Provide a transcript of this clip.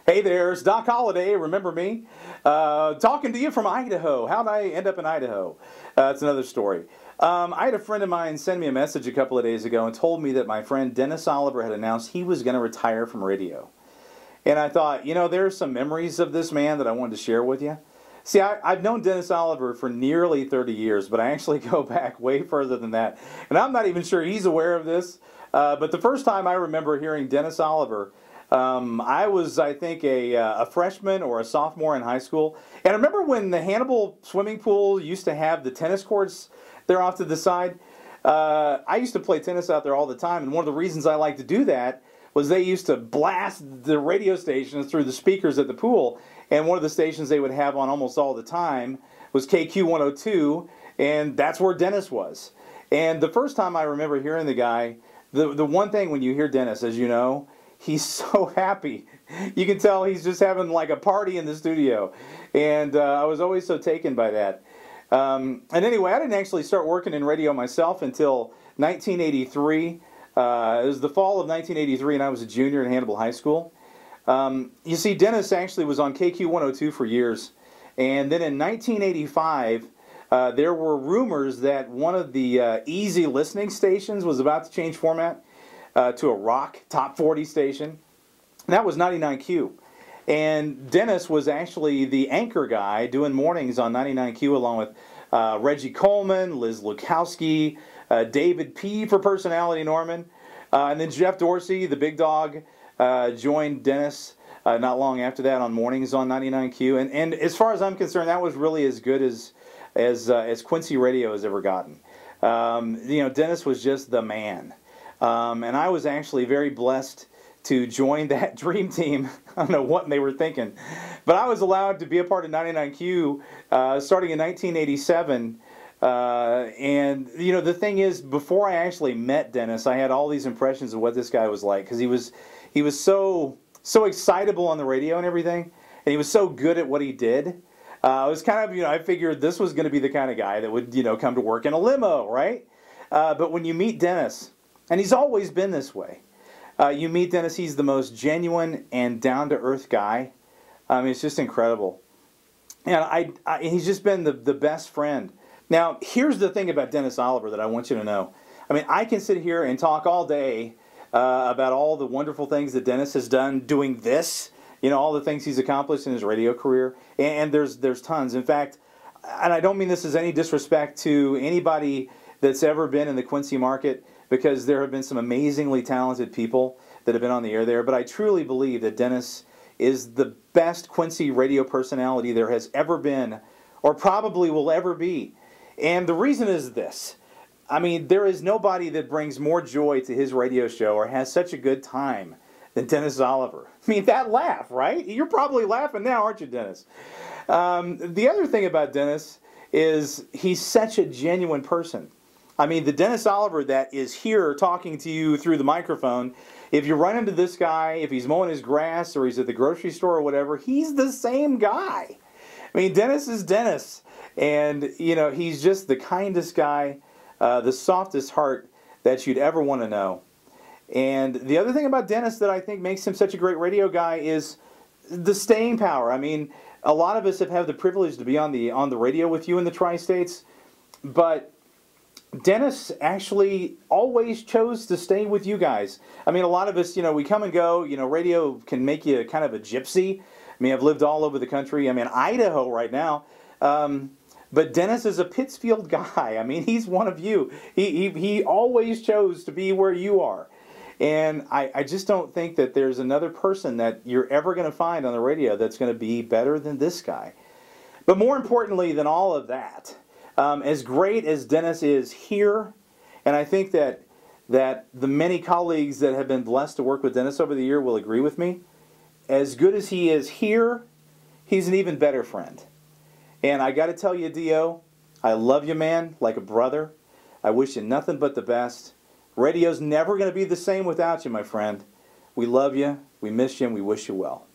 Hey there, it's Doc Holliday. Remember me? Talking to you from Idaho. How did I end up in Idaho? It's another story. I had a friend of mine send me a message a couple of days ago and told me that my friend Dennis Oliver had announced he was going to retire from radio. And I thought, you know, there's some memories of this man that I wanted to share with you. See, I've known Dennis Oliver for nearly 30 years, but I actually go back way further than that. And I'm not even sure he's aware of this. But the first time I remember hearing Dennis Oliver, I was, I think, a freshman or a sophomore in high school. And I remember when the Hannibal swimming pool used to have the tennis courts there off to the side. I used to play tennis out there all the time, and one of the reasons I liked to do that was they used to blast the radio stations through the speakers at the pool, and one of the stations they would have on almost all the time was KQ 102, and that's where Dennis was. And the first time I remember hearing the guy, the one thing when you hear Dennis, as you know, he's so happy. You can tell he's just having like a party in the studio. And I was always so taken by that. And anyway, I didn't actually start working in radio myself until 1983. It was the fall of 1983, and I was a junior in Hannibal High School. You see, Dennis actually was on KQ 102 for years. And then in 1985, there were rumors that one of the easy listening stations was about to change format to a rock top 40 station. And that was 99Q. And Dennis was actually the anchor guy doing mornings on 99Q along with Reggie Coleman, Liz Lukowski, David P. for Personality Norman, and then Jeff Dorsey, the big dog, joined Dennis not long after that on mornings on 99Q. And as far as I'm concerned, that was really as good as Quincy Radio has ever gotten. You know, Dennis was just the man. And I was actually very blessed to join that dream team. I don't know what they were thinking. But I was allowed to be a part of 99Q starting in 1987. And, you know, the thing is, before I actually met Dennis, I had all these impressions of what this guy was like. Because he was so excitable on the radio and everything. And he was so good at what he did. It was kind of, you know, I figured this was going to be the kind of guy that would, you know, come to work in a limo, right? But when you meet Dennis, and he's always been this way, you meet Dennis, he's the most genuine and down-to-earth guy. I mean, it's just incredible. And he's just been the best friend. Now, here's the thing about Dennis Oliver that I want you to know. I mean, I can sit here and talk all day about all the wonderful things that Dennis has done doing this, you know, all the things he's accomplished in his radio career, and there's tons. In fact, and I don't mean this as any disrespect to anybody that's ever been in the Quincy market, because there have been some amazingly talented people that have been on the air there, but I truly believe that Dennis is the best Quincy radio personality there has ever been, or probably will ever be. And the reason is this. I mean, there is nobody that brings more joy to his radio show or has such a good time than Dennis Oliver. I mean, that laugh, right? You're probably laughing now, aren't you, Dennis? The other thing about Dennis is he's such a genuine person. I mean, the Dennis Oliver that is here talking to you through the microphone, if you run into this guy, if he's mowing his grass or he's at the grocery store or whatever, he's the same guy. I mean, Dennis is Dennis. And, you know, he's just the kindest guy, the softest heart that you'd ever want to know. And the other thing about Dennis that I think makes him such a great radio guy is the staying power. I mean, a lot of us have had the privilege to be on the radio with you in the Tri-States, but Dennis actually always chose to stay with you guys. I mean, a lot of us, you know, we come and go. You know, radio can make you kind of a gypsy. I mean, I've lived all over the country. I'm in Idaho right now. But Dennis is a Pittsfield guy. I mean, he's one of you. He always chose to be where you are. And I just don't think that there's another person that you're ever going to find on the radio that's going to be better than this guy. But more importantly than all of that, as great as Dennis is here, and I think that the many colleagues that have been blessed to work with Dennis over the year will agree with me, as good as he is here, he's an even better friend. And I got to tell you, Dio, I love you, man, like a brother. I wish you nothing but the best. Radio's never going to be the same without you, my friend. We love you, we miss you, and we wish you well.